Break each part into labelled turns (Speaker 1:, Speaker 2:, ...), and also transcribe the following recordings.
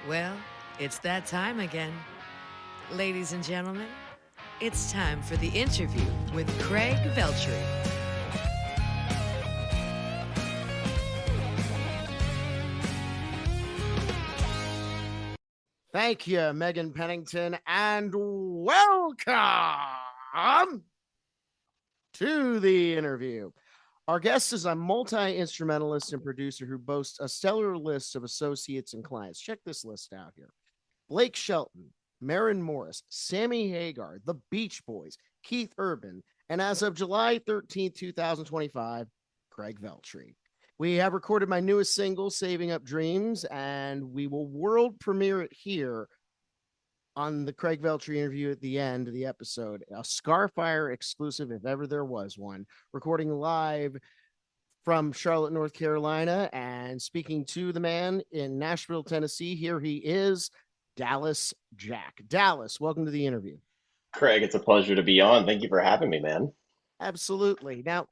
Speaker 1: Well, it's that time again. Ladies and gentlemen, it's time for the interview with Craig Veltri.
Speaker 2: Thank you, Megan Pennington, and welcome to the interview. Our guest is a multi-instrumentalist and producer who boasts a stellar list of associates and clients. Check this list out here. Blake Shelton, Maren Morris, Sammy Hagar, The Beach Boys, Keith Urban, and as of July 13th, 2025, Craig Veltri. We have recorded my newest single, Saving Up Dreams, and we will world premiere it here on the Craig Veltri interview at the end of the episode. A Scarfire exclusive, if ever there was one, recording live from Charlotte, North Carolina, and speaking to the man in Nashville, Tennessee. Here he is, Dallas Jack. Dallas, welcome to the interview.
Speaker 3: Craig, it's a pleasure to be on. Thank you for having me, man.
Speaker 2: Absolutely. Now,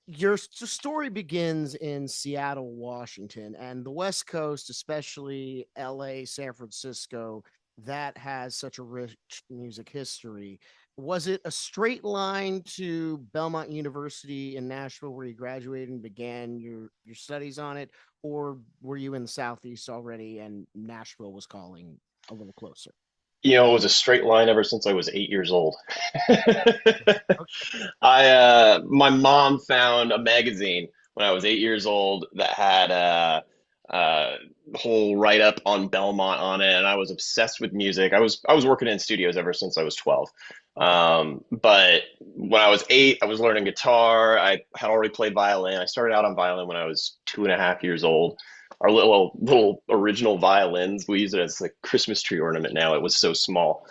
Speaker 2: your story begins in Seattle, Washington, and the West Coast, especially LA, San Francisco, that has such a rich music history. Was it a straight line to Belmont University in Nashville where you graduated and began your studies on it, or were you in the Southeast already and Nashville was calling a little closer?
Speaker 3: It was a straight line ever since I was 8 years old.
Speaker 2: Okay.
Speaker 3: My mom found a magazine when I was 8 years old that had a whole write up on Belmont on it, and I was obsessed with music. I was working in studios ever since I was 12.
Speaker 2: Okay.
Speaker 3: But when I was 8, I was learning guitar. I had already played violin. I started out on violin when I was 2.5 years old. Our little original violins, we use it as a Christmas tree ornament now. It was so small.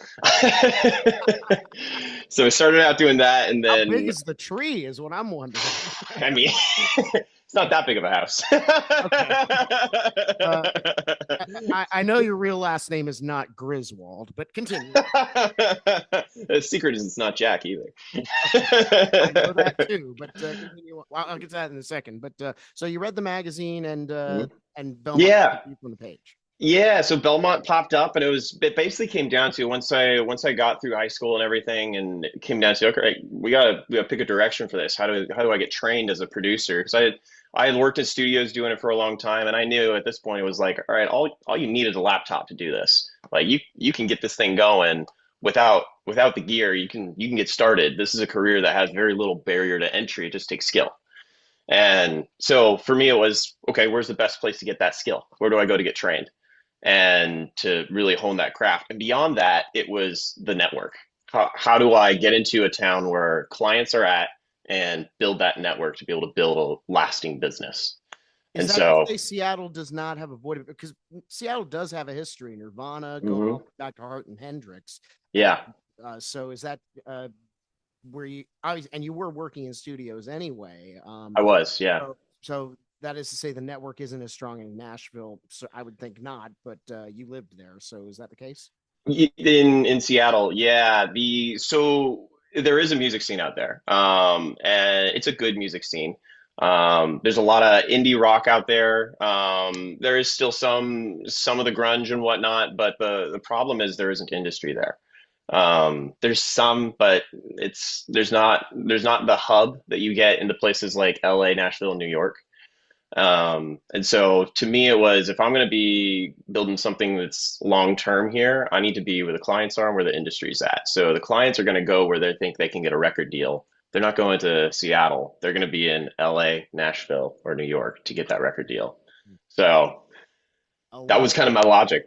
Speaker 3: So I started out doing that, and
Speaker 2: How big
Speaker 3: then
Speaker 2: is the tree is what I'm wondering.
Speaker 3: I mean, it's not that big of a house.
Speaker 2: Okay. Uh, I know your real last name is not Griswold, but continue.
Speaker 3: The secret is it's not Jack either.
Speaker 2: Okay. I know that too, but continue. I'll get to that in a second. But so you read the magazine and Belmont
Speaker 3: Yeah.
Speaker 2: from the page.
Speaker 3: Yeah, so Belmont popped up, and it basically came down to once I got through high school and everything, and it came down to, okay, we gotta pick a direction for this. How do I get trained as a producer? Because I had worked in studios doing it for a long time, and I knew at this point it was like, all right, all you need is a laptop to do this. Like you can get this thing going without the gear. You can get started. This is a career that has very little barrier to entry. It just takes skill. And so for me, it was, okay, where's the best place to get that skill? Where do I go to get trained and to really hone that craft? And beyond that, it was the network. How do I get into a town where clients are at and build that network to be able to build a lasting business?
Speaker 2: Is
Speaker 3: And
Speaker 2: that to
Speaker 3: so,
Speaker 2: say Seattle does not have a void because Seattle does have a history, Nirvana, going all
Speaker 3: mhm,
Speaker 2: the way back to Hart and Hendrix. And
Speaker 3: yeah,
Speaker 2: so is that where you and you were working in studios anyway?
Speaker 3: I was, yeah.
Speaker 2: So that is to say the network isn't as strong in Nashville. So I would think not, but you lived there. So is that the case?
Speaker 3: In Seattle, yeah. So there is a music scene out there, and it's a good music scene. There's a lot of indie rock out there. There is still some of the grunge and whatnot, but the problem is there isn't industry there. There's some, but there's not the hub that you get in the places like LA, Nashville, and New York. And so to me, it was, if I'm going to be building something that's long term here, I need to be where the clients are and where the industry's at. So the clients are going to go where they think they can get a record deal. They're not going to Seattle. They're going to be in LA, Nashville, or New York to get that record deal. So
Speaker 2: A
Speaker 3: that
Speaker 2: lot
Speaker 3: was kind of my logic.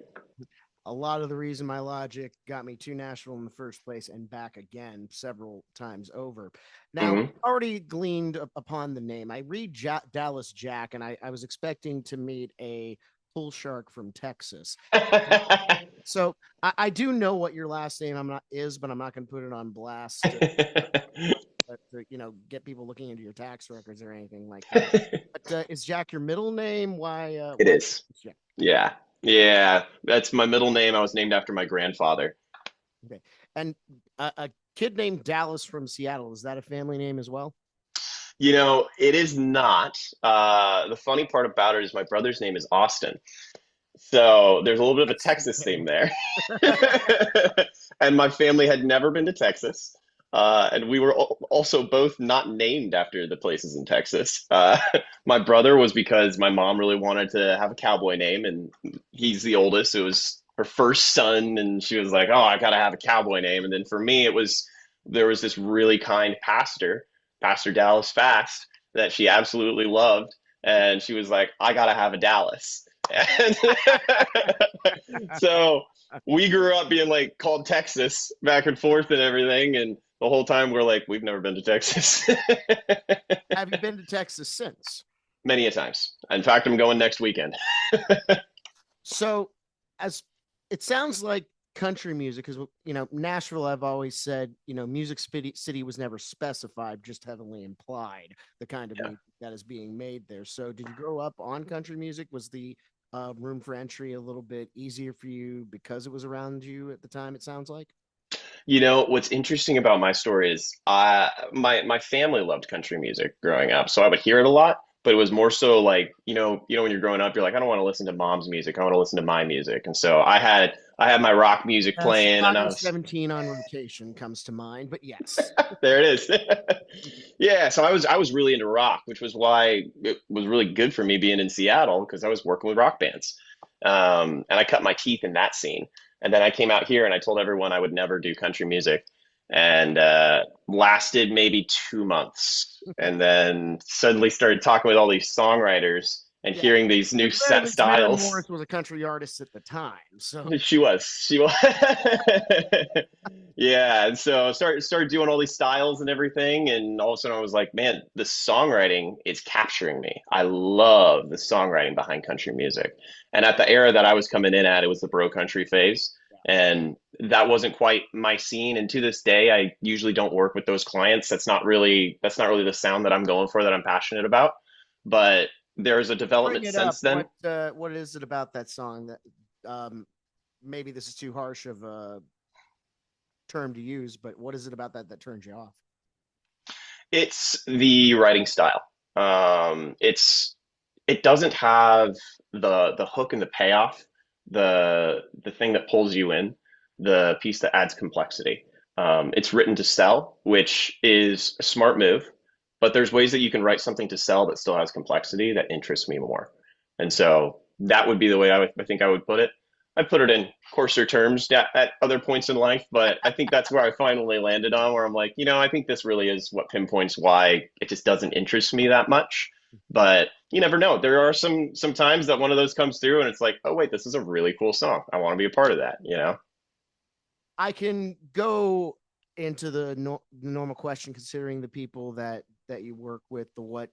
Speaker 2: a lot of the reason my logic got me to Nashville in the first place and back again several times over. Now,
Speaker 3: Hmm.
Speaker 2: already gleaned upon the name. I read Dallas Jack, and I was expecting to meet a bull shark from Texas. So I do know what your last name but I'm not going to put it on blast to get people looking into your tax records or anything like that. But is Jack your middle name?
Speaker 3: It
Speaker 2: Why
Speaker 3: is.
Speaker 2: Jack?
Speaker 3: Yeah. Yeah. That's my middle name. I was named after my grandfather.
Speaker 2: Okay. And a kid named Dallas from Seattle, is that a family name as well?
Speaker 3: It is not. The funny part about it is my brother's name is Austin. So there's a little bit of a
Speaker 2: Texas
Speaker 3: Texas theme
Speaker 2: thing.
Speaker 3: there. And my family had never been to Texas. And we were also both not named after the places in Texas. My brother was because my mom really wanted to have a cowboy name, and he's the oldest. It was her first son, and she was like, "Oh, I gotta have a cowboy name." And then for me, it was there was this really kind pastor, Pastor Dallas Fast, that she absolutely loved, and she was like, "I gotta have a Dallas." And so we grew up being like called Texas back and forth and everything, and the whole time we're like, we've never been to Texas.
Speaker 2: Have you been to Texas since?
Speaker 3: Many a times. In fact, I'm going next weekend.
Speaker 2: So, as it sounds like country music, because Nashville, I've always said, Music City was never specified, just heavily implied the kind of
Speaker 3: Yeah.
Speaker 2: music that is being made there. So, did you grow up on country music? Was the room for entry a little bit easier for you because it was around you at the time? It sounds like.
Speaker 3: What's interesting about my story is my family loved country music growing up, so I would hear it a lot, but it was more so like, when you're growing up, you're like, I don't want to listen to mom's music, I want to listen to my music. And so I had my rock music playing, and I
Speaker 2: Chicago
Speaker 3: was
Speaker 2: 17 on rotation comes to mind, but yes.
Speaker 3: there it is. Yeah, so I was really into rock, which was why it was really good for me being in Seattle because I was working with rock bands. And I cut my teeth in that scene. And then I came out here and I told everyone I would never do country music, and lasted maybe 2 months, and then suddenly started talking with all these songwriters and
Speaker 2: Yeah.
Speaker 3: hearing these new set
Speaker 2: Granted, Mary
Speaker 3: styles.
Speaker 2: Morris was a country artist at the time, so
Speaker 3: She was. Yeah, and so started doing all these styles and everything, and all of a sudden I was like, man, the songwriting is capturing me. I love the songwriting behind country music. And at the era that I was coming in at, it was the bro country phase, and that wasn't quite my scene. And to this day, I usually don't work with those clients. That's not really the sound that I'm going for, that I'm passionate about. But there's a
Speaker 2: bring
Speaker 3: development
Speaker 2: it up.
Speaker 3: since then.
Speaker 2: What is it about that song that maybe this is too harsh of a term to use, but what is it about that turns you off?
Speaker 3: It's the writing style. It doesn't have the hook and the payoff, the thing that pulls you in, the piece that adds complexity. It's written to sell, which is a smart move, but there's ways that you can write something to sell that still has complexity that interests me more. And so that would be the way I think I would put it. I put it in coarser terms at other points in life, but I think that's where I finally landed on, where I'm like, I think this really is what pinpoints why it just doesn't interest me that much. But you never know. There are some times that one of those comes through and it's like, oh wait, this is a really cool song. I want to be a part of that.
Speaker 2: I can go into the normal question, considering the people that you work with, what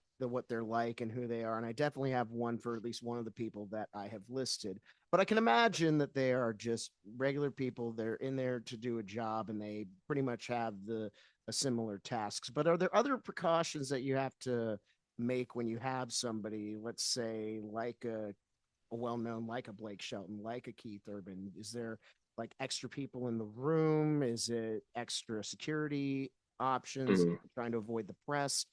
Speaker 2: they're like and who they are, and I definitely have one for at least one of the people that I have listed. But I can imagine that they are just regular people. They're in there to do a job, and they pretty much have the a similar tasks. But are there other precautions that you have to make when you have somebody, let's say, like a well-known, like a Blake Shelton, like a Keith Urban? Is there like extra people in the room? Is it extra security options?
Speaker 3: Mhm.
Speaker 2: Trying to avoid the press?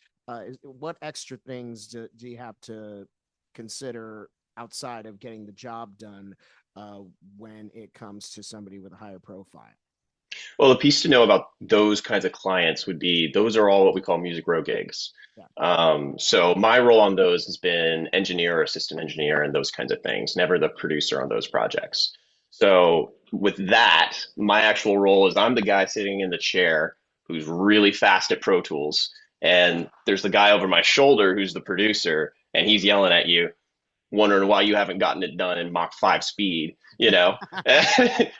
Speaker 2: What extra things do you have to consider outside of getting the job done uh, when it comes to somebody with a higher profile?
Speaker 3: Well, the piece to know about those kinds of clients would be those are all what we call music row gigs.
Speaker 2: Yeah.
Speaker 3: So my role on those has been engineer or assistant engineer and those kinds of things, never the producer on those projects. So with that, my actual role is I'm the guy sitting in the chair who's really fast at Pro Tools. And there's the guy over my shoulder who's the producer, and he's yelling at you, wondering why you haven't gotten it done in Mach 5 speed, and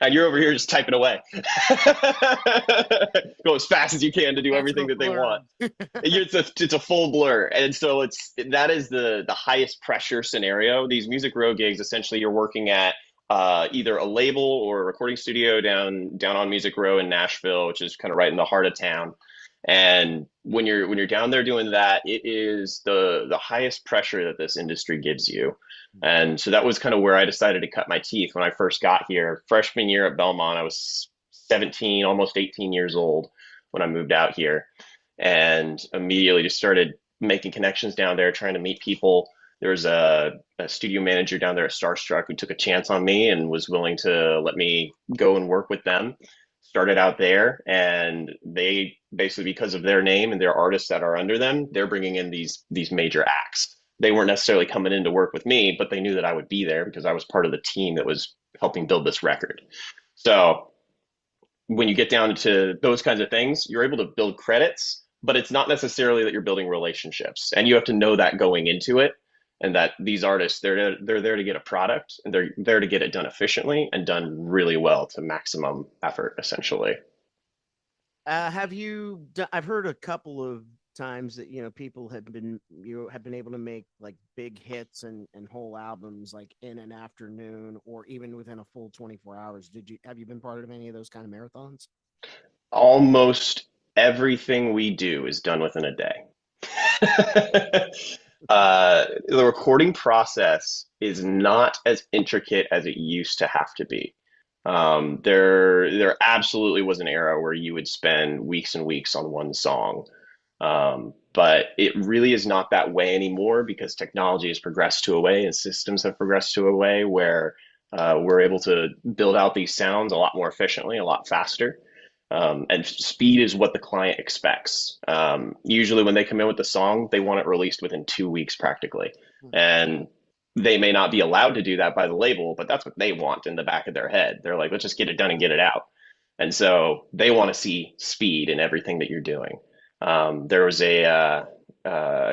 Speaker 3: you're over here just typing away. Go as fast as you can to do
Speaker 2: Hands go
Speaker 3: everything that they
Speaker 2: blurred.
Speaker 3: want. It's a full blur. And so that is the highest pressure scenario. These music row gigs, essentially you're working at either a label or a recording studio down on Music Row in Nashville, which is kind of right in the heart of town. And when you're down there doing that, it is the highest pressure that this industry gives you. And so that was kind of where I decided to cut my teeth when I first got here. Freshman year at Belmont, I was 17, almost 18 years old when I moved out here, and immediately just started making connections down there, trying to meet people. There was a studio manager down there at Starstruck who took a chance on me and was willing to let me go and work with them. Started out there, and they basically, because of their name and their artists that are under them, they're bringing in these major acts. They weren't necessarily coming in to work with me, but they knew that I would be there because I was part of the team that was helping build this record. So when you get down to those kinds of things, you're able to build credits, but it's not necessarily that you're building relationships. And you have to know that going into it, and that these artists, they're there to get a product, and they're there to get it done efficiently and done really well to maximum effort, essentially.
Speaker 2: I've heard a couple of times that people have been able to make like big hits and whole albums like in an afternoon or even within a full 24 hours. Have you been part of any of those kind of marathons?
Speaker 3: Almost everything we do is done within a day. The recording process is not as intricate as it used to have to be. There absolutely was an era where you would spend weeks and weeks on one song. But it really is not that way anymore because technology has progressed to a way and systems have progressed to a way where we're able to build out these sounds a lot more efficiently, a lot faster. And speed is what the client expects. Usually, when they come in with the song, they want it released within 2 weeks practically. And they may not be allowed to do that by the label, but that's what they want in the back of their head. They're like, let's just get it done and get it out. And so they want to see speed in everything that you're doing. There was a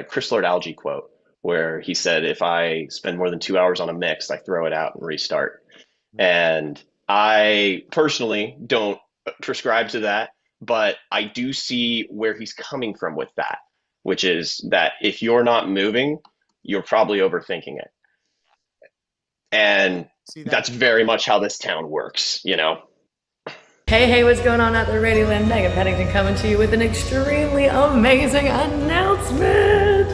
Speaker 3: Chris Lord Algae quote where he said, if I spend more than 2 hours on a mix, I throw it out and restart. And I personally don't prescribe to that, but I do see where he's coming from with that, which is that if you're not moving, you're probably overthinking it. And that's very much how this town works,
Speaker 4: Hey, what's going on out there, Radioland? Megan Pennington coming to you with an extremely amazing announcement.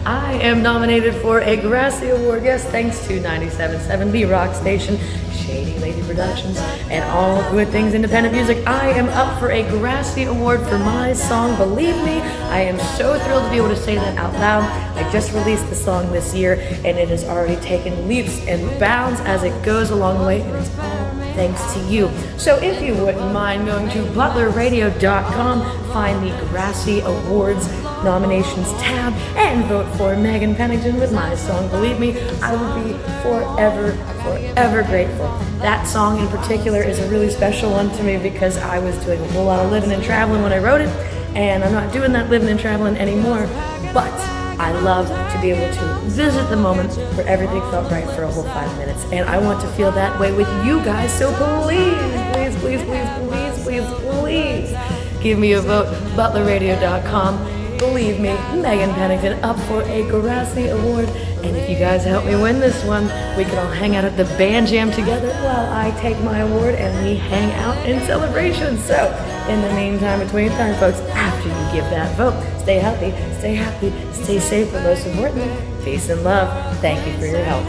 Speaker 4: I am nominated for a Grassy Award, yes, thanks to 97.7 B Rock Station, Shady Lady Productions, and all good things independent music. I am up for a Grassy Award for my song, Believe Me. I am so thrilled to be able to say that out loud. I just released the song this year, and it has already taken leaps and bounds as it goes along the way, and it's all thanks to you. So if you wouldn't mind going to butlerradio.com, find the Grassy Awards nominations tab, and vote for Megan Pennington with my song, Believe Me. I will be forever grateful. That song in particular is a really special one to me because I was doing a whole lot of living and traveling when I wrote it, and I'm not doing that living and traveling anymore, but I love to be able to visit the moment where everything felt right for a whole 5 minutes. And I want to feel that way with you guys. So please give me a vote. butlerradio.com. Believe me, Megan Pennington up for a Grassy Award. And if you guys help me win this one, we can all hang out at the band jam together while I take my award and we hang out in celebration. So in the meantime, between time, folks, after you give that vote, stay healthy, stay happy, stay safe, but most importantly, peace and love. Thank you for your help.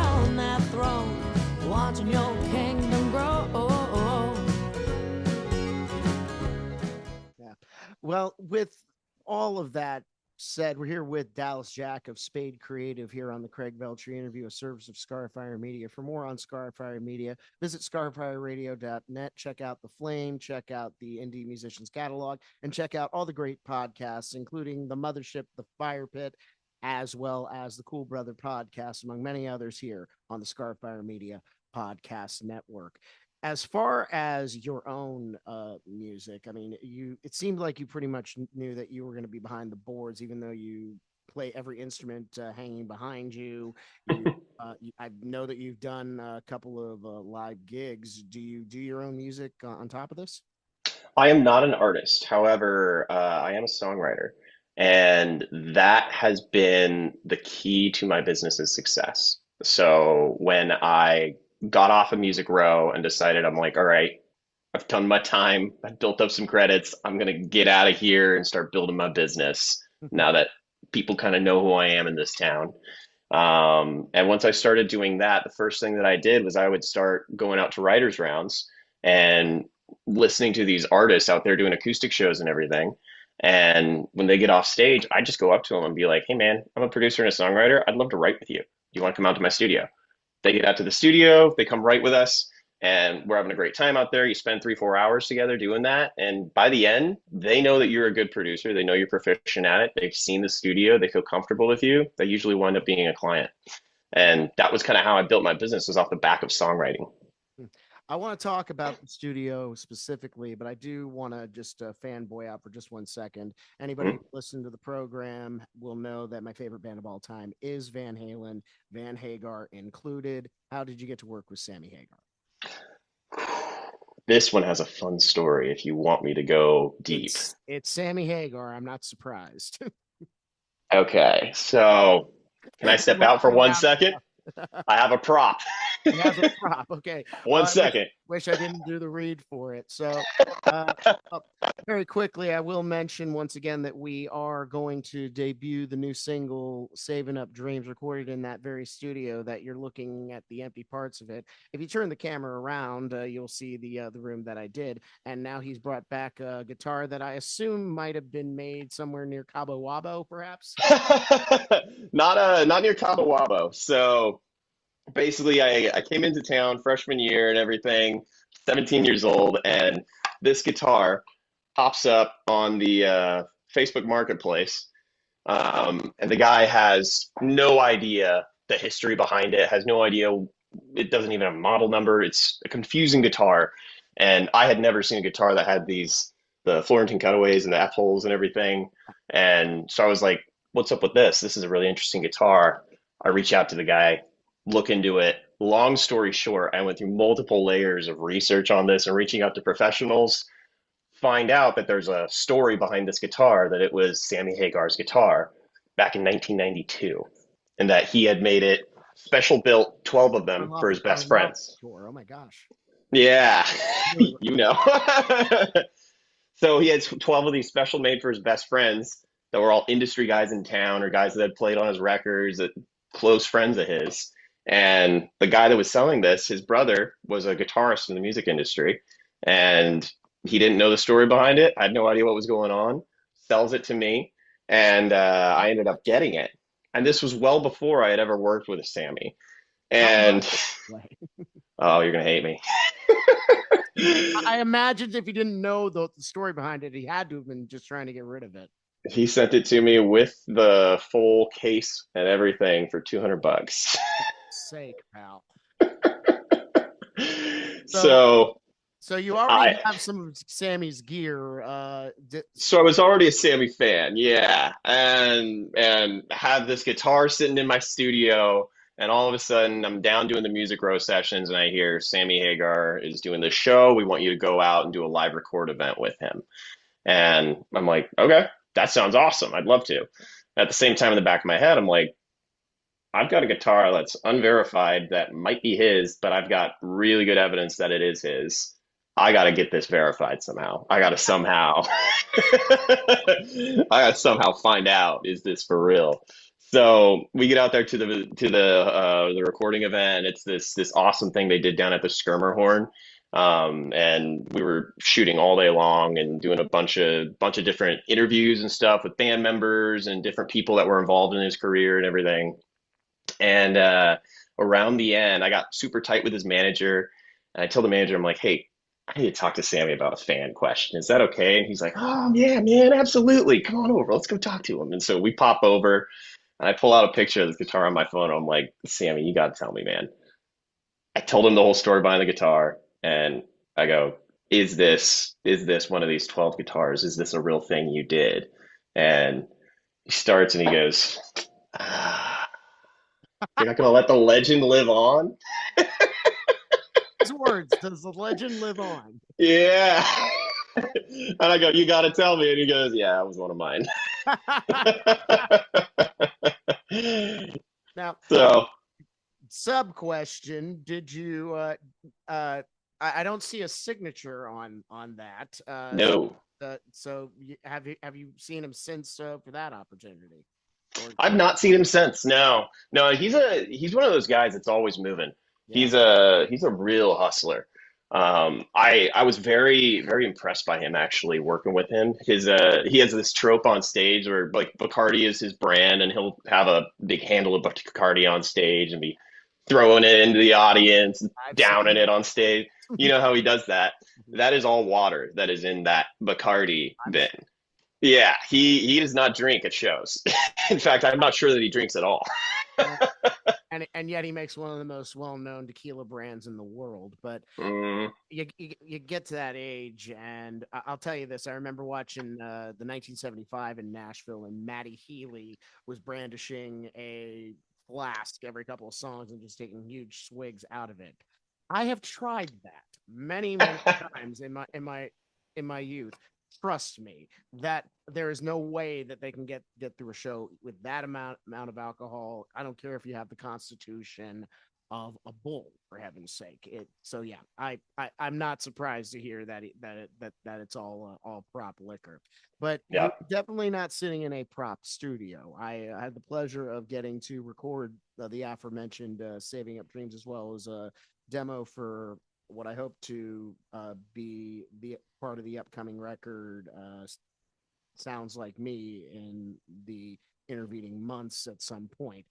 Speaker 2: Yeah. Well, with all of that said, we're here with Dallas Jack of Spade Creative here on the Craig Veltri interview, a service of Scarfire Media. For more on Scarfire Media, visit scarfireradio.net. Check out The Flame, check out the Indie Musicians Catalog, and check out all the great podcasts, including The Mothership, The Fire Pit, as well as the Cool Brother Podcast, among many others here on the Scarfire Media Podcast Network. As far as your own music, I mean, it seemed like you pretty much knew that you were going to be behind the boards, even though you play every instrument hanging behind you. I know that you've done a couple of live gigs. Do you do your own music on top of this?
Speaker 3: I am not an artist. However, I am a songwriter. And that has been the key to my business's success. So when I got off of Music Row and decided, I'm like, all right, I've done my time. I've built up some credits. I'm going to get out of here and start building my business now that people kind of know who I am in this town. And once I started doing that, the first thing that I did was I would start going out to writers' rounds and listening to these artists out there doing acoustic shows and everything. And when they get off stage, I just go up to them and be like, hey man, I'm a producer and a songwriter. I'd love to write with you. Do you want to come out to my studio? They get out to the studio, they come write with us, and we're having a great time out there. You spend 3-4 hours together doing that. And by the end, they know that you're a good producer. They know you're proficient at it. They've seen the studio. They feel comfortable with you. They usually wind up being a client. And that was kind of how I built my business, was off the back of songwriting.
Speaker 2: I want to talk about the studio specifically, but I do want to just fanboy out for just 1 second. Anybody who listened to the program will know that my favorite band of all time is Van Halen, Van Hagar included. How did you get to work with Sammy Hagar?
Speaker 3: This one has a fun story if you want me to go deep.
Speaker 2: It's Sammy Hagar. I'm not surprised.
Speaker 3: Okay, so can I step out for 1 second? I have a prop.
Speaker 2: You have a prop. Okay.
Speaker 3: 1 second.
Speaker 2: Wish I didn't do the read for it. So very quickly, I will mention once again that we are going to debut the new single, Savin Up Dreams, recorded in that very studio that you're looking at the empty parts of it. If you turn the camera around, you'll see the room that I did. And now he's brought back a guitar that I assume might have been made somewhere near Cabo Wabo, perhaps?
Speaker 3: Not near Cabo Wabo. So basically, I came into town freshman year and everything, 17 years old, and this guitar pops up on the Facebook Marketplace. And the guy has no idea the history behind it, has no idea. It doesn't even have a model number. It's a confusing guitar. And I had never seen a guitar that had the Florentine cutaways and the F holes and everything. And so I was like, what's up with this? This is a really interesting guitar. I reach out to the guy, look into it. Long story short, I went through multiple layers of research on this and reaching out to professionals, find out that there's a story behind this guitar, that it was Sammy Hagar's guitar back in 1992, and that he had made it special built, 12 of them for his best friends.
Speaker 2: Oh my gosh.
Speaker 3: Yeah, you know. So he had 12 of these special made for his best friends that were all industry guys in town, or guys that had played on his records, that close friends of his. And the guy that was selling this, his brother, was a guitarist in the music industry, and he didn't know the story behind it. I had no idea what was going on. Sells it to me, and I ended up getting it. And this was well before I had ever worked with a Sammy. And oh, you're gonna hate me.
Speaker 2: I imagined if he didn't know the story behind it, he had to have been just trying to get rid of it.
Speaker 3: He sent it to me with the full case and everything for $200.
Speaker 2: Sake, pal.
Speaker 3: So
Speaker 2: you already have some of Sammy's gear.
Speaker 3: So I was already a Sammy fan, yeah, and had this guitar sitting in my studio, and all of a sudden I'm down doing the Music Row sessions, and I hear Sammy Hagar is doing this show. We want you to go out and do a live record event with him. And I'm like, okay, that sounds awesome. I'd love to. At the same time, in the back of my head, I'm like, I've got a guitar that's unverified that might be his, but I've got really good evidence that it is his. I got to get this verified somehow. I got to somehow find out, is this for real? So we get out there to the recording event. It's this awesome thing they did down at the Skirmerhorn. And we were shooting all day long and doing a bunch of different interviews and stuff with band members and different people that were involved in his career and everything. And around the end, I got super tight with his manager, and I told the manager, I'm like, hey, I need to talk to Sammy about a fan question. Is that okay? And he's like, oh yeah, man, absolutely. Come on over. Let's go talk to him. And so we pop over, and I pull out a picture of this guitar on my phone. I'm like, Sammy, you got to tell me, man. I told him the whole story behind the guitar. And I go, is this one of these 12 guitars? Is this a real thing you did? And he starts and he goes, you're not going to let the legend live on?
Speaker 2: His words, does the legend live on?
Speaker 3: Yeah. And I go, you got to tell me. And he goes, yeah, that was one of mine.
Speaker 2: Now,
Speaker 3: so
Speaker 2: sub question, did you I don't see a signature on that.
Speaker 3: No.
Speaker 2: So have you seen him since for that opportunity?
Speaker 3: I've not seen him since. No, he's one of those guys that's always moving. Yeah. He's a real hustler. I was very, very impressed by him actually working with him. He has this trope on stage where like Bacardi is his brand, and he'll have a big handle of Bacardi on stage and be throwing it into the audience,
Speaker 2: I've
Speaker 3: downing
Speaker 2: seen
Speaker 3: it on stage. You know how he does that? That is all water that is in that Bacardi
Speaker 2: I'm
Speaker 3: bin. Yeah, he does not drink at shows. In fact, I'm not sure that he drinks at all.
Speaker 2: sure. And yet he makes one of the most well-known tequila brands in the world. But
Speaker 3: Mm,
Speaker 2: you get to that age, and I'll tell you this: I remember watching the 1975 in Nashville, and Matty Healy was brandishing a flask every couple of songs and just taking huge swigs out of it. I have tried that many times in my youth. Trust me, that there is no way that they can get through a show with that amount of alcohol. I don't care if you have the constitution of a bull, for heaven's sake. So yeah, I'm not surprised to hear that it's all prop liquor, but
Speaker 3: yeah.
Speaker 2: you're definitely not sitting in a prop studio. I had the pleasure of getting to record the aforementioned Saving Up Dreams, as well as a demo for what I hope to be the part of the upcoming record. Sounds like me in the intervening months at some point.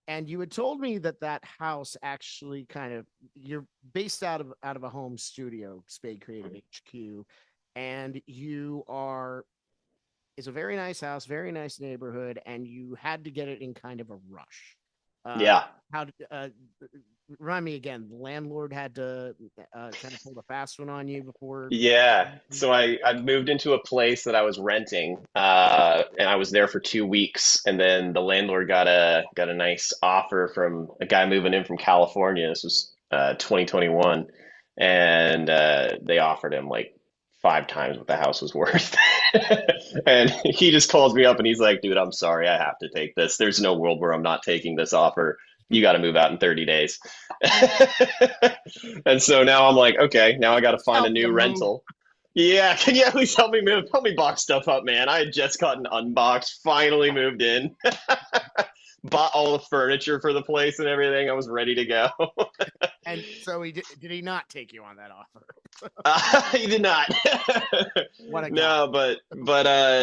Speaker 2: And you had told me that house actually kind of, you're based out of a home studio, Spade Creative HQ, and it's a very nice house, very nice neighborhood, and you had to get it in kind of a rush.
Speaker 3: Yeah.
Speaker 2: How did remind me again? The landlord had to kind of pull the fast one on you before.
Speaker 3: Yeah. So I moved into a place that I was renting, and I was there for 2 weeks, and then the landlord got a nice offer from a guy moving in from California. This was 2021, and they offered him like 5 times what the house was worth. And he just calls me up and he's like, "Dude, I'm sorry, I have to take this. There's no world where I'm not taking this offer. You got to move out in 30 days." And so now I'm like, okay, now I got to find a
Speaker 2: Help you
Speaker 3: new
Speaker 2: move.
Speaker 3: rental. Yeah, can you at least help me move? Help me box stuff up, man. I had just gotten unboxed, finally moved in, bought all the furniture for the place and everything. I was ready to go.
Speaker 2: And so did he not take you on that offer?
Speaker 3: He did not.
Speaker 2: What a guy.
Speaker 3: No, but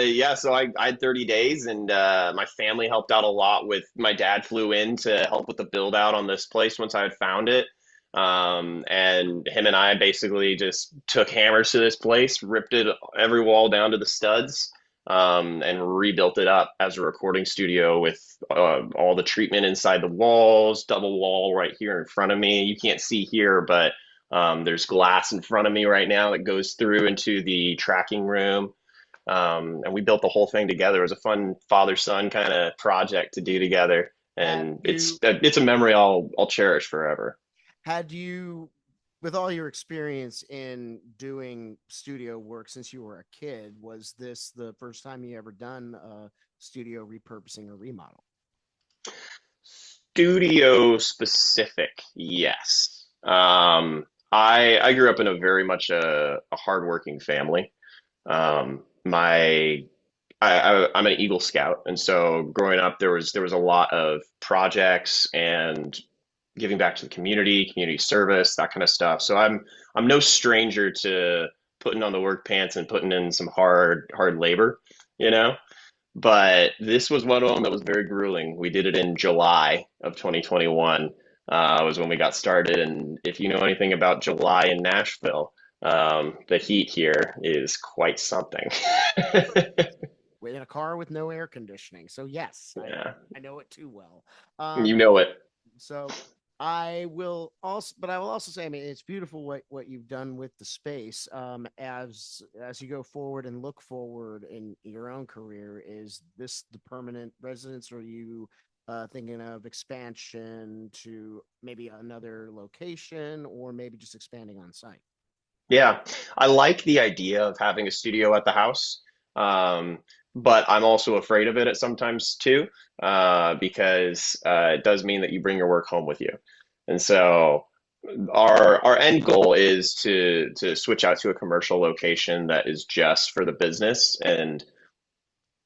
Speaker 3: yeah, so I had 30 days, and my family helped out a lot with my dad flew in to help with the build out on this place once I had found it. And him and I basically just took hammers to this place, ripped it every wall down to the studs, and rebuilt it up as a recording studio with all the treatment inside the walls, double wall right here in front of me. You can't see here, but there's glass in front of me right now that goes through into the tracking room. And we built the whole thing together. It was a fun father-son kind of project to do together, and it's a memory I'll cherish forever.
Speaker 2: Had you, with all your experience in doing studio work since you were a kid, was this the first time you ever done a studio repurposing or remodel?
Speaker 3: Studio specific, yes. I grew up in a very much a hardworking family. My I'm an Eagle Scout, and so growing up, there was a lot of projects and giving back to the community service, that kind of stuff. So I'm no stranger to putting on the work pants and putting in some hard labor, you know. But this was one of them that was very grueling. We did it in July of 2021. Was when we got started, and if you know anything about July in Nashville, the heat here is quite something.
Speaker 2: In a car with no air conditioning. So yes,
Speaker 3: Yeah,
Speaker 2: I know it too well.
Speaker 3: you know it.
Speaker 2: So I will also say, I mean, it's beautiful what you've done with the space. As you go forward and look forward in your own career, is this the permanent residence, or are you thinking of expansion to maybe another location, or maybe just expanding on site?
Speaker 3: Yeah, I like the idea of having a studio at the house, um, but I'm also afraid of it at sometimes too, because it does mean that you bring your work home with you. And so our end goal is to switch out to a commercial location that is just for the business. And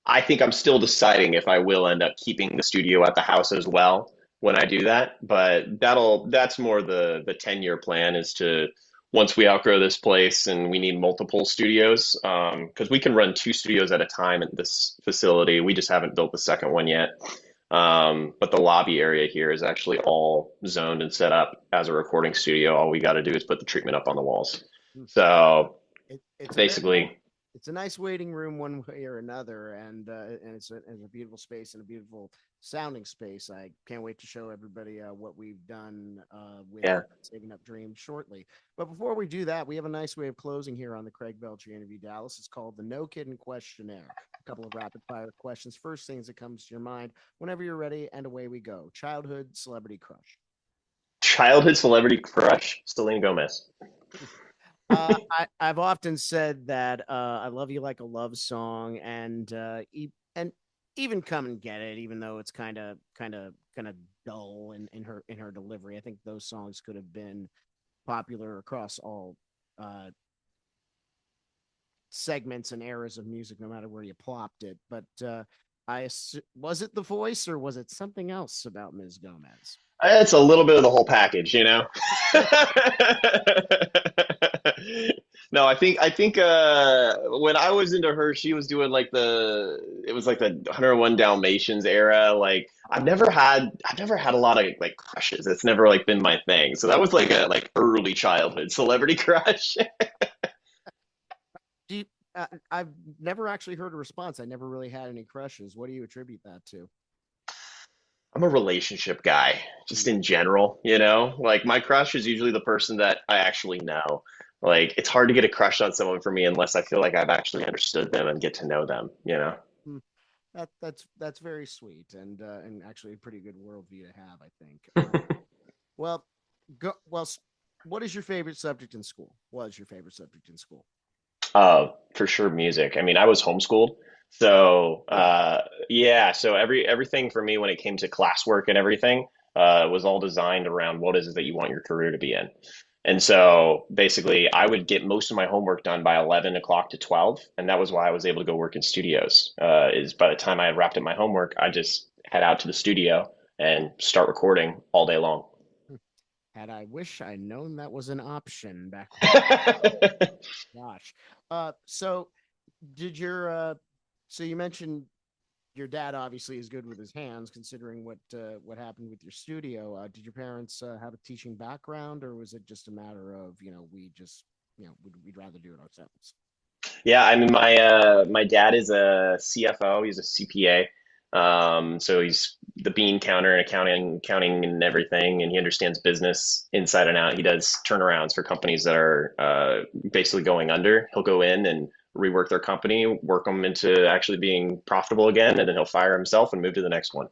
Speaker 3: I think I'm still deciding if I will end up keeping the studio at the house as well. when I do that. But that's more the 10-year plan, is to, once we outgrow this place and we need multiple studios, because we can run two studios at a time at this facility. We just haven't built the second one yet. But the lobby area here is actually all zoned and set up as a recording studio. All we got to do is put the treatment up on the walls. So
Speaker 2: It's a
Speaker 3: basically,
Speaker 2: it's a nice waiting room one way or another, and it's a beautiful space and a beautiful sounding space. I can't wait to show everybody what we've done with
Speaker 3: yeah.
Speaker 2: Saving Up Dreams shortly. But before we do that, we have a nice way of closing here on the Craig Veltri interview, Dallas. It's called the No Kiddin Questionnaire. A couple of rapid fire questions. First things that comes to your mind whenever you're ready, and away we go. Childhood celebrity crush.
Speaker 3: Childhood celebrity crush, Selena Gomez.
Speaker 2: I've often said that I love you like a love song, and even Come and Get It, even though it's kind of dull in her delivery. I think those songs could have been popular across all segments and eras of music, no matter where you plopped it. But was it the voice, or was it something else about Ms. Gomez?
Speaker 3: It's a little bit of the whole package, you know. No, I think when I was into her, she was doing like it was like the 101 Dalmatians era. Like I've never had a lot of like crushes. It's never like been my thing. So that was like a like early childhood celebrity crush.
Speaker 2: Do you, I've never actually heard a response. I never really had any crushes. What do you attribute that to?
Speaker 3: I'm a relationship guy, just in general, you know? Like my crush is usually the person that I actually know. Like it's hard to get a crush on someone for me unless I feel like I've actually understood them and get to know them, you know?
Speaker 2: Hmm. That's very sweet, and actually a pretty good worldview to have, I think. Well, what is your favorite subject in school? Was your favorite subject in school?
Speaker 3: For sure, music. I mean, I was homeschooled, so
Speaker 2: Oh,
Speaker 3: yeah. So everything for me when it came to classwork and everything was all designed around what is it that you want your career to be in. And so basically, I would get most of my homework done by 11 o'clock to 12, and that was why I was able to go work in studios. Is by the time I had wrapped up my homework, I just head out to the studio and start recording all day long.
Speaker 2: had I wish I known that was an option back. Gosh. So did your so you mentioned your dad obviously is good with his hands, considering what happened with your studio. Did your parents have a teaching background, or was it just a matter of, we just, we'd rather do it ourselves?
Speaker 3: Yeah, I mean my dad is a CFO, he's a CPA. So he's the bean counter and accounting and everything, and he understands business inside and out. He does turnarounds for companies that are basically going under. He'll go in and rework their company, work them into actually being profitable again, and then he'll fire himself and move to the next one.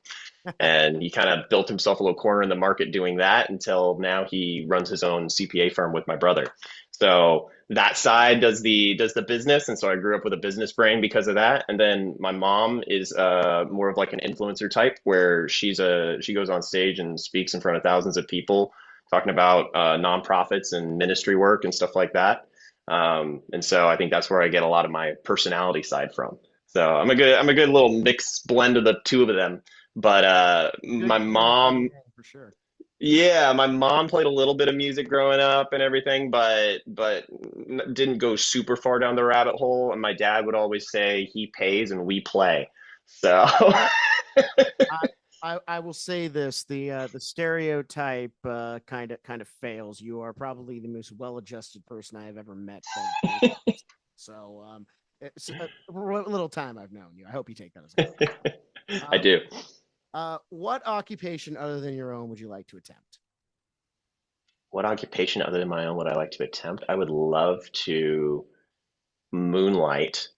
Speaker 3: And he kind of built himself a little corner in the market doing that until now he runs his own CPA firm with my brother. So that side does the business, and so I grew up with a business brain because of that. And then my mom is more of like an influencer type, where she goes on stage and speaks in front of thousands of people, talking about nonprofits and ministry work and stuff like that. And so I think that's where I get a lot of my personality side from. So I'm a good little mixed blend of the two of them. But
Speaker 2: Good
Speaker 3: my
Speaker 2: combination
Speaker 3: mom,
Speaker 2: for sure.
Speaker 3: yeah, my mom played a little bit of music growing up and everything, but didn't go super far down the rabbit hole. And my dad would always say he pays and we play. So
Speaker 2: I, I will say this: the stereotype kind of fails. You are probably the most well-adjusted person I have ever met. So for what little time I've known you, I hope you take that as a compliment.
Speaker 3: I
Speaker 2: Um,
Speaker 3: do.
Speaker 2: what occupation other than your own would you like to attempt?
Speaker 3: What occupation other than my own would I like to attempt? I would love to moonlight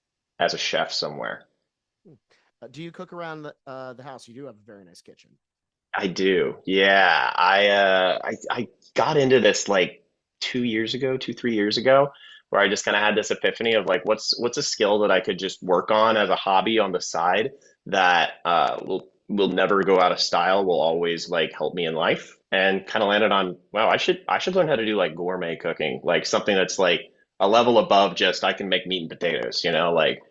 Speaker 3: as a chef somewhere.
Speaker 2: Hmm. Do you cook around the house? You do have a very nice kitchen.
Speaker 3: I do. Yeah. I got into this like 2 years ago, 3 years ago, where I just kind of had this epiphany of like what's a skill that I could just work on as a hobby on the side that will never go out of style, will always like help me in life. And kind of landed on, wow, I should learn how to do like gourmet cooking, like something that's like a level above just I can make meat and potatoes, like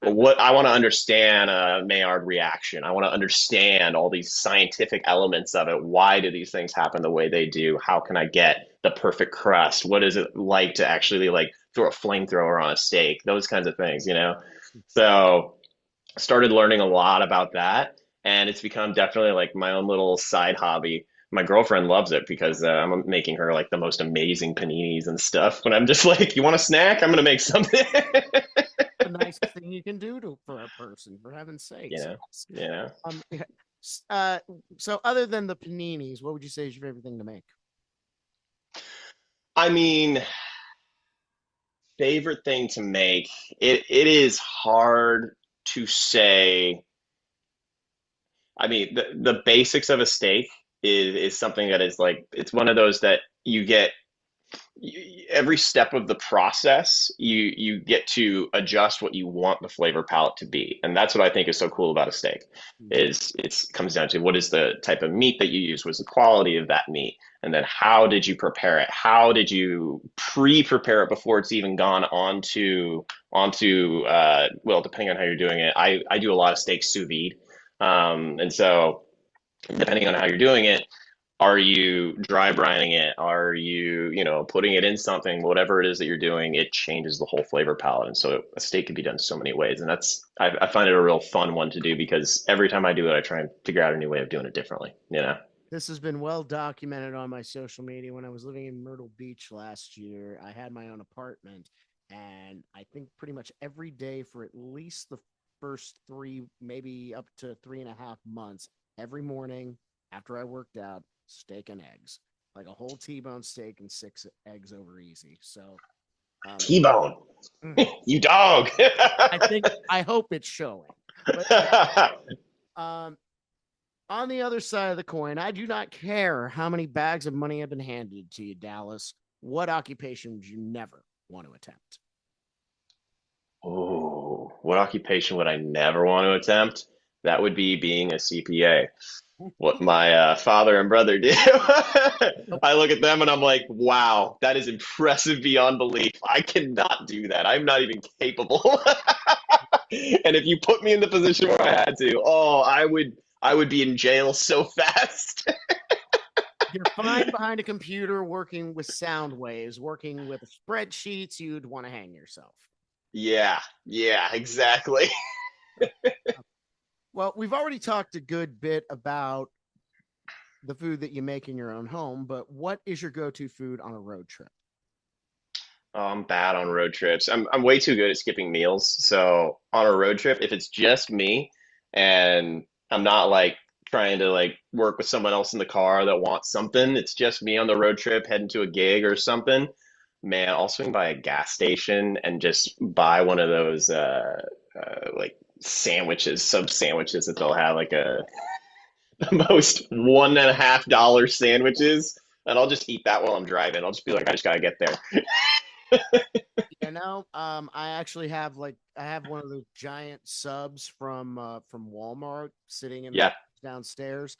Speaker 3: What I want to understand a Maillard reaction. I want to understand all these scientific elements of it. Why do these things happen the way they do? How can I get the perfect crust? What is it like to actually like throw a flamethrower on a steak? Those kinds of things, you know? So started learning a lot about that, and it's become definitely like my own little side hobby. My girlfriend loves it because I'm making her like the most amazing paninis and stuff. When I'm just like, you want a snack? I'm gonna make something.
Speaker 2: The nicest thing you can do for a person, for heaven's
Speaker 3: You
Speaker 2: sakes.
Speaker 3: know, yeah.
Speaker 2: Yeah. Uh, so other than the paninis, what would you say is your favorite thing to make?
Speaker 3: I mean, favorite thing to make. It is hard to say. I mean, the basics of a steak is something that is like it's one of those that you get every step of the process you get to adjust what you want the flavor palette to be, and that's what I think is so cool about a steak is it comes down to what is the type of meat that you use, what's the quality of that meat, and then how did you prepare it, how did you pre-prepare it before it's even gone onto well, depending on how you're doing it. I do a lot of steak sous vide, and so depending on how you're doing it, are you dry brining it? Are you, putting it in something? Whatever it is that you're doing, it changes the whole flavor palette. And so a steak can be done so many ways. And I find it a real fun one to do because every time I do it, I try and figure out a new way of doing it differently, you know?
Speaker 2: This has been well documented on my social media. When I was living in Myrtle Beach last year, I had my own apartment, and I think pretty much every day for at least the first three, maybe up to 3.5 months, every morning after I worked out, steak and eggs, like a whole T-bone steak and 6 eggs over easy. So,
Speaker 3: T-bone,
Speaker 2: mhm.
Speaker 3: you dog.
Speaker 2: I hope it's showing. But, on the other side of the coin, I do not care how many bags of money have been handed to you, Dallas. What occupation would you never want to attempt?
Speaker 3: Oh, what occupation would I never want to attempt? That would be being a CPA. What my father and brother do. I look at them and I'm like, wow, that is impressive beyond belief. I cannot do that. I'm not even capable. And if you put me in the position where I had to, oh, I would be in jail so fast.
Speaker 2: You're fine behind a computer working with sound waves, working with spreadsheets. You'd want to hang yourself.
Speaker 3: Yeah, exactly.
Speaker 2: Well, we've already talked a good bit about the food that you make in your own home, but what is your go-to food on a road trip?
Speaker 3: Oh, I'm bad on road trips. I'm way too good at skipping meals. So on a road trip, if it's just me and I'm not like trying to like work with someone else in the car that wants something, it's just me on the road trip heading to a gig or something. Man, I'll swing by a gas station and just buy one of those like sandwiches, sub sandwiches that they'll have like the most $1.50 sandwiches. And I'll just eat that while I'm driving. I'll just be like, I just gotta get there.
Speaker 2: I actually have I have one of those giant subs from Walmart sitting in the
Speaker 3: Yeah.
Speaker 2: downstairs.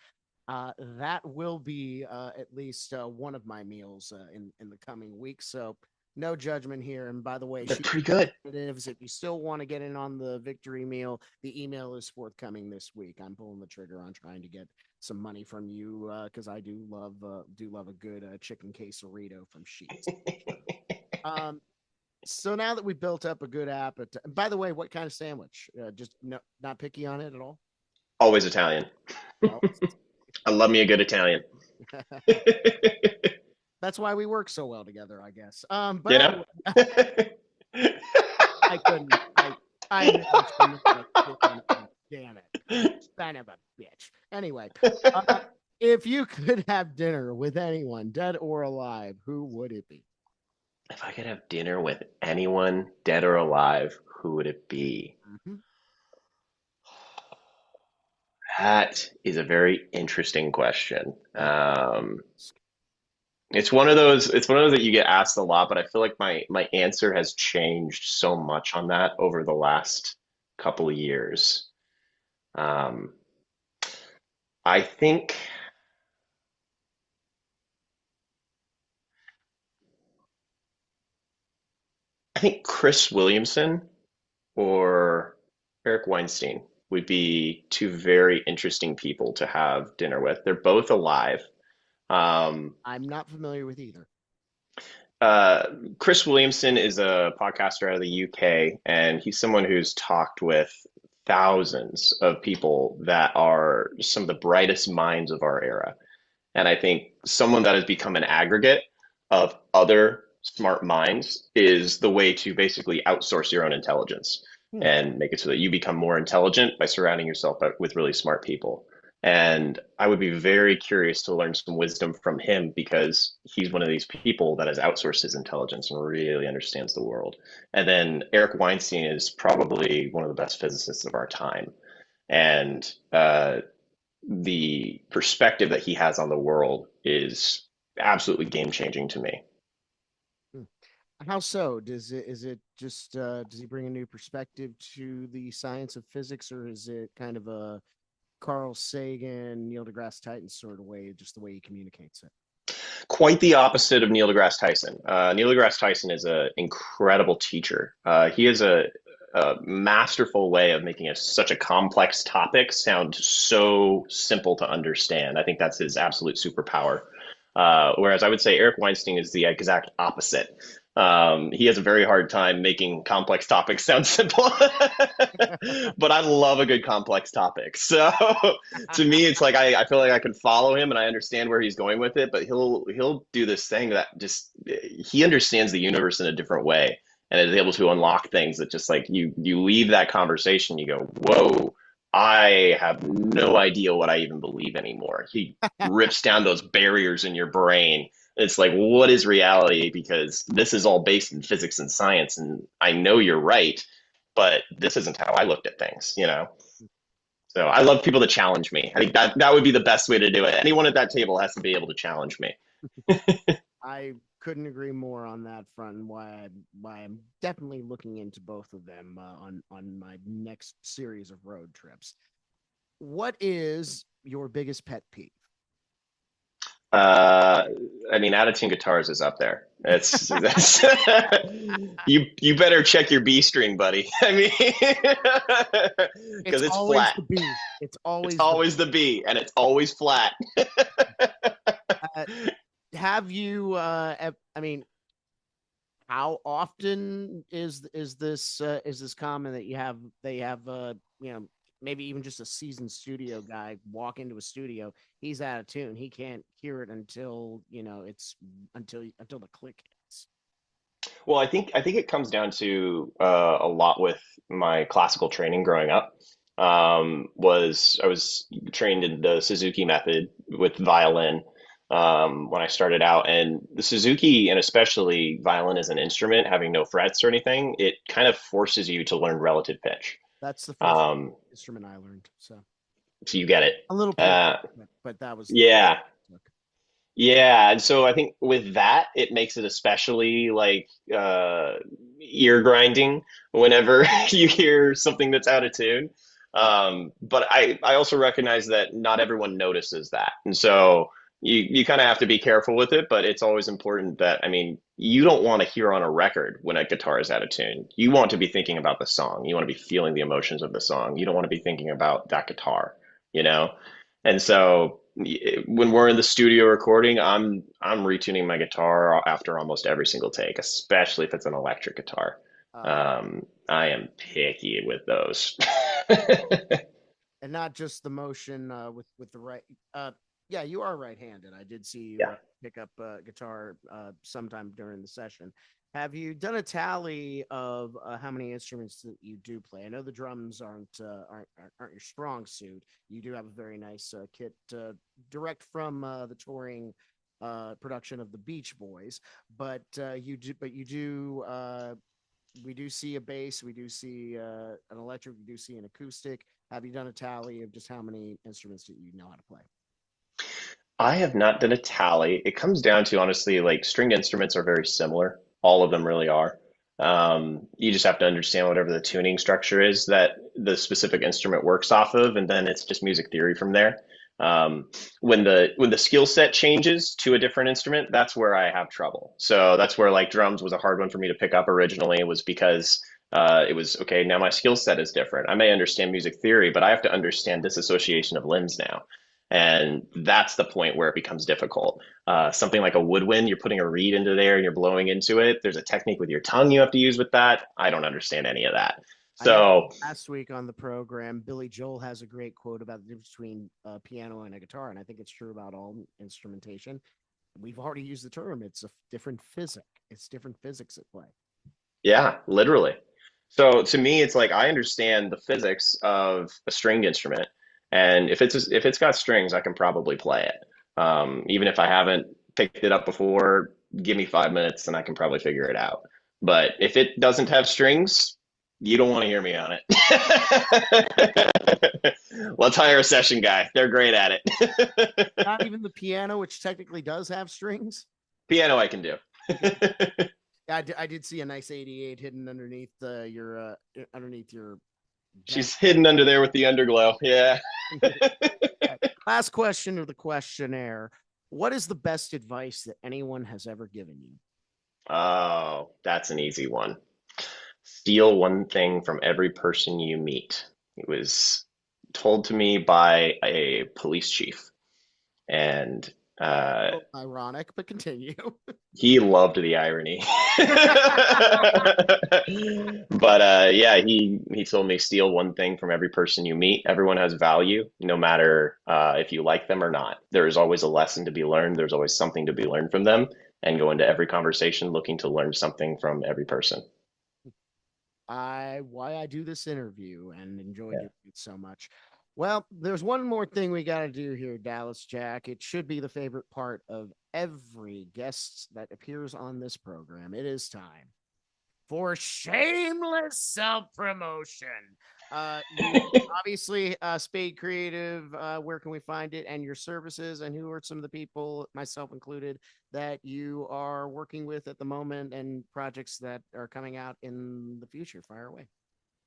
Speaker 2: That will be at least one of my meals in the coming weeks. So no judgment here. And by the way,
Speaker 3: They're pretty good.
Speaker 2: if you still want to get in on the victory meal, the email is forthcoming this week. I'm pulling the trigger on trying to get some money from you because I do love a good chicken quesarito from Sheets. So now that we built up a good appetite, and by the way, what kind of sandwich? Just no, not picky on it at all.
Speaker 3: Always Italian.
Speaker 2: Well,
Speaker 3: I love me a good Italian.
Speaker 2: that's why we work so well together, I guess. But
Speaker 3: You know?
Speaker 2: I couldn't. Damn it, son of a bitch. Anyway, if you could have dinner with anyone, dead or alive, who would it be?
Speaker 3: If I could have dinner with anyone, dead or alive, who would it be?
Speaker 2: Mm-hmm.
Speaker 3: That is a very interesting question. It's one of those. It's one of those that you get asked a lot, but I feel like my answer has changed so much on that over the last couple of years. Um, I think I think Chris Williamson or Eric Weinstein would be two very interesting people to have dinner with. They're both alive. Um,
Speaker 2: I'm not familiar with either.
Speaker 3: uh, Chris Williamson is a podcaster out of the UK, and he's someone who's talked with thousands of people that are some of the brightest minds of our era. And I think someone that has become an aggregate of other smart minds is the way to basically outsource your own intelligence
Speaker 2: Hmm.
Speaker 3: and make it so that you become more intelligent by surrounding yourself with really smart people. And I would be very curious to learn some wisdom from him because he's one of these people that has outsourced his intelligence and really understands the world. And then Eric Weinstein is probably one of the best physicists of our time. And the perspective that he has on the world is absolutely game changing to me.
Speaker 2: Hmm. How so? Is it just does he bring a new perspective to the science of physics, or is it kind of a Carl Sagan, Neil deGrasse Tyson sort of way, just the way he communicates it?
Speaker 3: Quite the opposite of Neil deGrasse Tyson. Neil deGrasse Tyson is an incredible teacher. He has a masterful way of making such a complex topic sound so simple to understand. I think that's his absolute superpower. Whereas I would say Eric Weinstein is the exact opposite. He has a very hard time making complex topics sound simple, but I love a good complex topic. So to me, it's like I feel like I can follow him and I understand where he's going with it. But he'll do this thing that just he understands the universe in a different way and is able to unlock things that just like you leave that conversation, you go, whoa. I have no idea what I even believe anymore. He rips down those barriers in your brain. It's like, what is reality? Because this is all based in physics and science, and I know you're right, but this isn't how I looked at things, you know? So I love people to challenge me. I think that would be the best way to do it. Anyone at that table has to be able to challenge me.
Speaker 2: I couldn't agree more on that front, and why I'm definitely looking into both of them on my next series of road trips. What is your biggest pet peeve?
Speaker 3: Uh, I mean, out-of-tune guitars is up there. It's that's you better check your B string, buddy. I mean, because it's
Speaker 2: always
Speaker 3: flat.
Speaker 2: the B. It's
Speaker 3: It's
Speaker 2: always
Speaker 3: always the B, and it's always flat.
Speaker 2: uh, have you I mean, how often is this common that they have maybe even just a seasoned studio guy walk into a studio, he's out of tune, he can't hear it until it's until the click hits.
Speaker 3: Well, I think it comes down to a lot with my classical training growing up. I was trained in the Suzuki method with violin when I started out, and the Suzuki and especially violin as an instrument, having no frets or anything, it kind of forces you to learn relative pitch.
Speaker 2: That's the first
Speaker 3: Um,
Speaker 2: instrument I learned, so
Speaker 3: so you get it.
Speaker 2: a little bit,
Speaker 3: Uh,
Speaker 2: but that was
Speaker 3: yeah.
Speaker 2: the
Speaker 3: Yeah, and so I think with that, it makes it especially like ear grinding whenever you hear something that's out of tune. But I also recognize that not everyone notices that, and so you kind of have to be careful with it. But it's always important that I mean, you don't want to hear on a record when a guitar is out of tune. You want to be thinking about the song. You want to be feeling the emotions of the song. You don't want to be thinking about that guitar, you know? And so when we're in the studio recording, I'm retuning my guitar after almost every single take, especially if it's an electric guitar.
Speaker 2: uh,
Speaker 3: I am picky with those.
Speaker 2: and not just the motion with the right. Yeah, you are right-handed. I did see you
Speaker 3: Yeah.
Speaker 2: pick up guitar sometime during the session. Have you done a tally of how many instruments that you do play? I know the drums aren't your strong suit. You do have a very nice kit direct from the touring production of the Beach Boys, but you do we do see a bass, we do see an electric, we do see an acoustic. Have you done a tally of just how many instruments that you know how to play?
Speaker 3: I have not done a tally. It comes down to honestly, like stringed instruments are very similar. All of them really are. You just have to understand whatever the tuning structure is that the specific instrument works off of, and then it's just music theory from there. When the skill set changes to a different instrument, that's where I have trouble. So that's where like drums was a hard one for me to pick up originally, was because It was, okay, now my skill set is different. I may understand music theory, but I have to understand disassociation of limbs now. And that's the point where it becomes difficult. Something like a woodwind, you're putting a reed into there and you're blowing into it. There's a technique with your tongue you have to use with that. I don't understand any of that. So
Speaker 2: last week on the program, Billy Joel has a great quote about the difference between a piano and a guitar, and I think it's true about all instrumentation. We've already used the term. It's a different physics. It's different physics at play.
Speaker 3: yeah, literally. So to me, it's like I understand the physics of a stringed instrument, and if it's got strings, I can probably play it. Even if I haven't picked it up before, give me 5 minutes and I can probably figure it out. But if it doesn't have strings, you don't want to hear me on it. Let's hire a session guy. They're great at it.
Speaker 2: Not even the piano, which technically does have strings.
Speaker 3: Piano, I can do.
Speaker 2: I did see a nice 88 hidden underneath your.
Speaker 3: She's hidden under there with the underglow. Yeah.
Speaker 2: Last question of the questionnaire. What is the best advice that anyone has ever given you?
Speaker 3: Oh, that's an easy one. Steal one thing from every person you meet. It was told to me by a police chief, and
Speaker 2: ironic, but continue.
Speaker 3: he loved the irony. But yeah, he told me steal one thing from every person you meet. Everyone has value, no matter if you like them or not. There is always a lesson to be learned. There's always something to be learned from them, and go into every conversation looking to learn something from every person.
Speaker 2: Why I do this interview and enjoy doing it so much. Well, there's one more thing we got to do here, Dallas Jack. It should be the favorite part of every guest that appears on this program. It is time for shameless self-promotion. Obviously, Spade Creative, where can we find it, and your services, and who are some of the people, myself included, that you are working with at the moment, and projects that are coming out in the future? Fire away.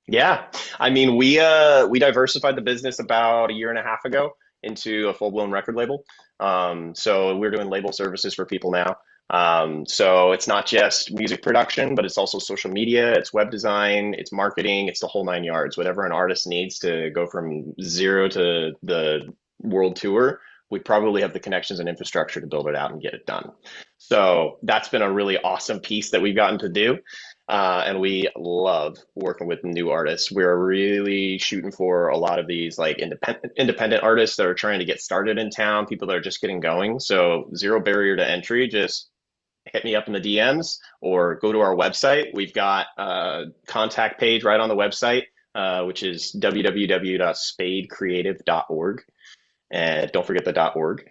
Speaker 3: Yeah, I mean, we diversified the business about a year and a half ago into a full-blown record label. So we're doing label services for people now. So it's not just music production, but it's also social media, it's web design, it's marketing, it's the whole 9 yards. Whatever an artist needs to go from zero to the world tour, we probably have the connections and infrastructure to build it out and get it done. So that's been a really awesome piece that we've gotten to do. And we love working with new artists. We're really shooting for a lot of these like independent artists that are trying to get started in town, people that are just getting going. So zero barrier to entry. Just hit me up in the DMs or go to our website. We've got a contact page right on the website, which is www.spadecreative.org. And don't forget the .org.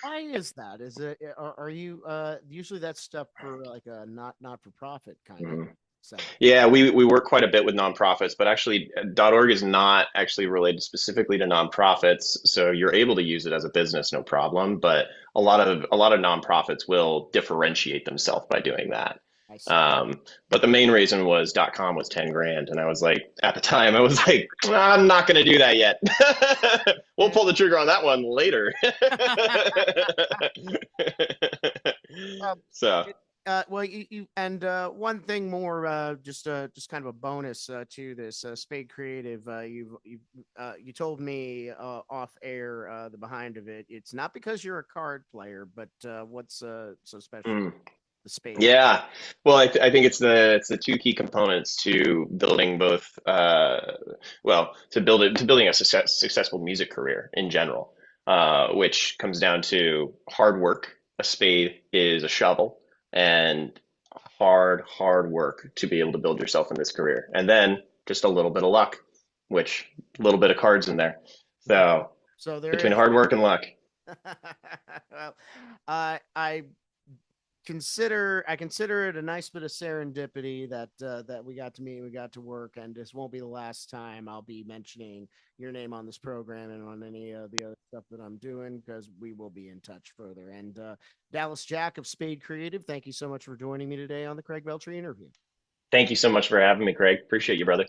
Speaker 2: Why is that? Is it, are you usually that's stuff for like a not for profit kind of setting?
Speaker 3: Yeah, we work quite a bit with nonprofits, but actually .org is not actually related specifically to nonprofits, so you're able to use it as a business, no problem. But a lot of nonprofits will differentiate themselves by doing that. But the main reason was .com was 10 grand, and I was like, at the time, I was like, I'm not going to do that yet. We'll pull the trigger on that one later. So.
Speaker 2: Well, you and one thing more, just kind of a bonus to this Spade Creative. You told me off air the behind of it. It's not because you're a card player, but what's so special? The Spade.
Speaker 3: Yeah, well, I think it's the two key components to building both. Building a successful music career in general, which comes down to hard work. A spade is a shovel, and hard work to be able to build yourself in this career, and then just a little bit of luck, which a little bit of cards in there. So between hard work and luck.
Speaker 2: Well, I consider it a nice bit of serendipity that we got to meet, we got to work, and this won't be the last time I'll be mentioning your name on this program and on any of the other stuff that I'm doing, because we will be in touch further. And Dallas Jack of Spade Creative, thank you so much for joining me today on the Craig Veltri interview.
Speaker 3: Thank you so much for having me, Craig. Appreciate you, brother.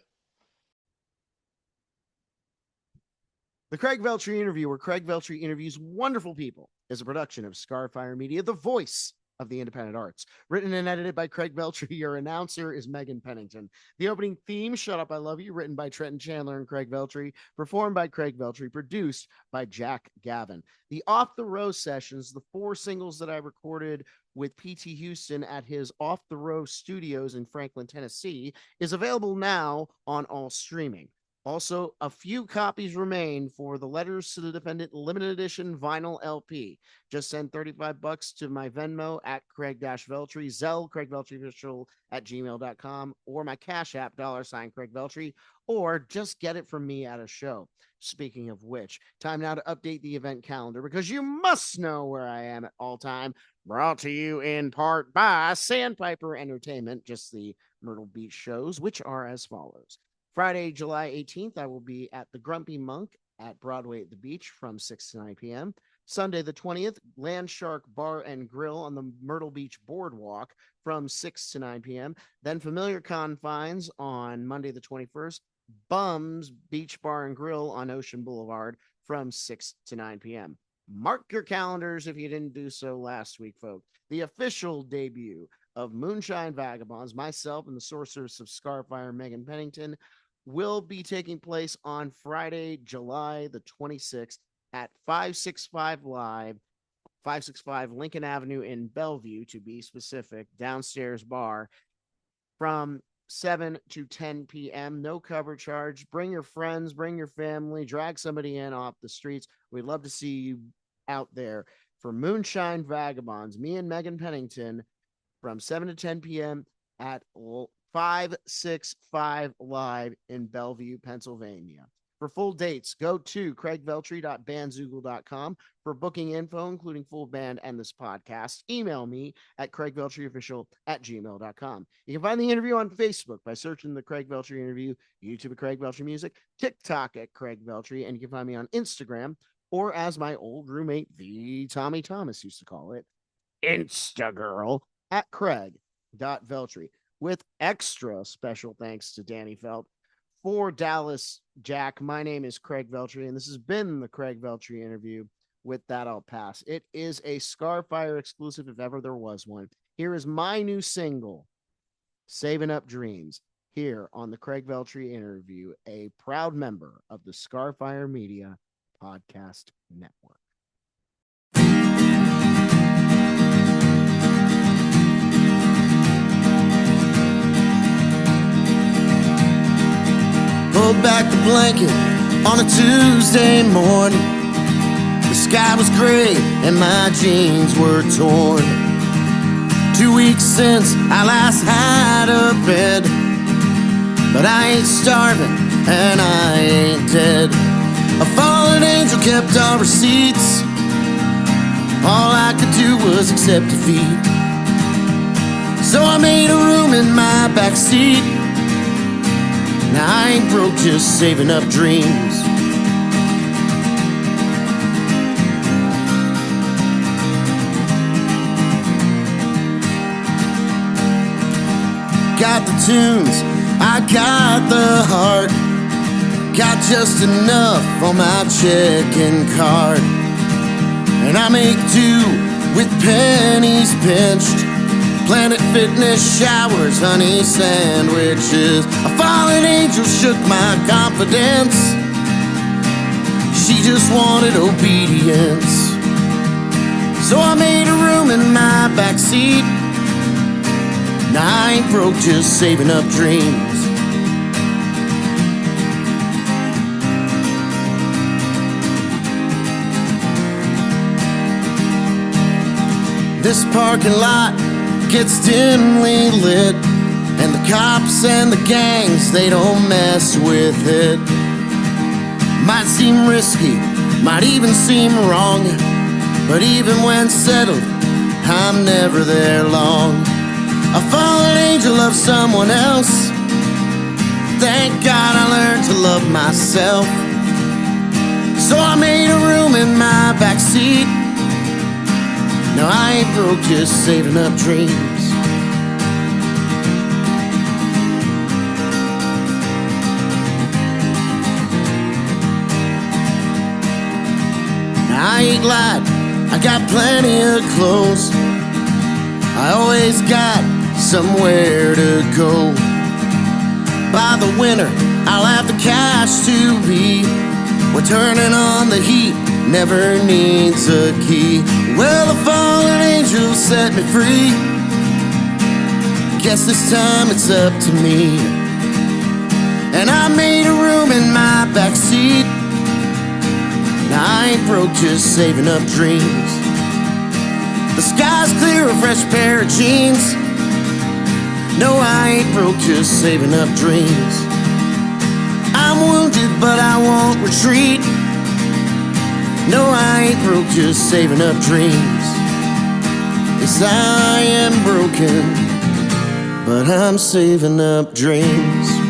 Speaker 2: The Craig Veltri interview, where Craig Veltri interviews wonderful people, is a production of Scarfire Media, the voice of the independent arts. Written and edited by Craig Veltri. Your announcer is Megan Pennington. The opening theme, Shut Up, I Love You, written by Trenton Chandler and Craig Veltri, performed by Craig Veltri, produced by Jack Gavin. The Off the Row sessions, the 4 singles that I recorded with P.T. Houston at his Off the Row studios in Franklin, Tennessee, is available now on all streaming. Also, a few copies remain for the Letters to the Defendant limited edition vinyl LP. Just send $35 to my Venmo at Craig-Veltri, Zelle, CraigVeltriOfficial at gmail.com, or my Cash App, $Craig Veltri, or just get it from me at a show. Speaking of which, time now to update the event calendar because you must know where I am at all time. Brought to you in part by Sandpiper Entertainment, just the Myrtle Beach shows, which are as follows. Friday, July 18th, I will be at the Grumpy Monk at Broadway at the Beach from 6 to 9 p.m. Sunday, the 20th, Land Shark Bar and Grill on the Myrtle Beach Boardwalk from 6 to 9 p.m. Then Familiar Confines on Monday, the 21st, Bums Beach Bar and Grill on Ocean Boulevard from 6 to 9 p.m. Mark your calendars if you didn't do so last week, folks. The official debut of Moonshine Vagabonds, myself and the Sorceress of Scarfire, Megan Pennington, will be taking place on Friday, July the 26th at 565 Lincoln Avenue in Bellevue, to be specific, downstairs bar from 7 to 10 p.m. No cover charge. Bring your friends, bring your family, drag somebody in off the streets. We'd love to see you out there for Moonshine Vagabonds. Me and Megan Pennington from 7 to 10 p.m. at 565 Live in Bellevue, Pennsylvania. For full dates, go to craigveltri.bandzoogle.com. For booking info, including full band and this podcast, email me at craigveltriofficial@gmail.com. You can find the interview on Facebook by searching the Craig Veltri interview, YouTube at Craig Veltri Music, TikTok at Craig Veltri, and you can find me on Instagram, or as my old roommate, the Tommy Thomas, used to call it, Instagirl, at Craig.Veltri. With extra special thanks to Danny Felt. For Dallas Jack, my name is Craig Veltri, and this has been the Craig Veltri interview. With that, I'll pass. It is a Scarfire exclusive if ever there was one. Here is my new single, Savin Up Dreams, here on the Craig Veltri interview, a proud member of the Scarfire Media Podcast Network.
Speaker 5: Pulled back the blanket on a Tuesday morning. The sky was gray and my jeans were torn. 2 weeks since I last had a bed, but I ain't starving and I ain't dead. A fallen angel kept our receipts. All I could do was accept defeat. So I made a room in my backseat. Now I ain't broke, just saving up dreams. Got the tunes, I got the heart. Got just enough on my checking card. And I make do with pennies pinched. Planet Fitness showers, honey sandwiches. A fallen angel shook my confidence. She just wanted obedience. So I made a room in my backseat. Now I ain't broke, just saving up dreams. This parking lot gets dimly lit, and the cops and the gangs, they don't mess with it. Might seem risky, might even seem wrong, but even when settled, I'm never there long. A fallen angel loves someone else. Thank God I learned to love myself. So I made a room in my backseat. Now I ain't broke, just saving up dreams. Now I ain't lied, I got plenty of clothes. I always got somewhere to go. By the winter, I'll have the cash to be. We're turning on the heat, never needs a key. Well, the fallen angel set me free. Guess this time it's up to me. And I made a room in my backseat. Now I ain't broke, just saving up dreams. The sky's clear, a fresh pair of jeans. No, I ain't broke, just saving up dreams. I'm wounded, but I won't retreat. No, I ain't broke, just saving up dreams. Yes, I am broken, but I'm saving up dreams.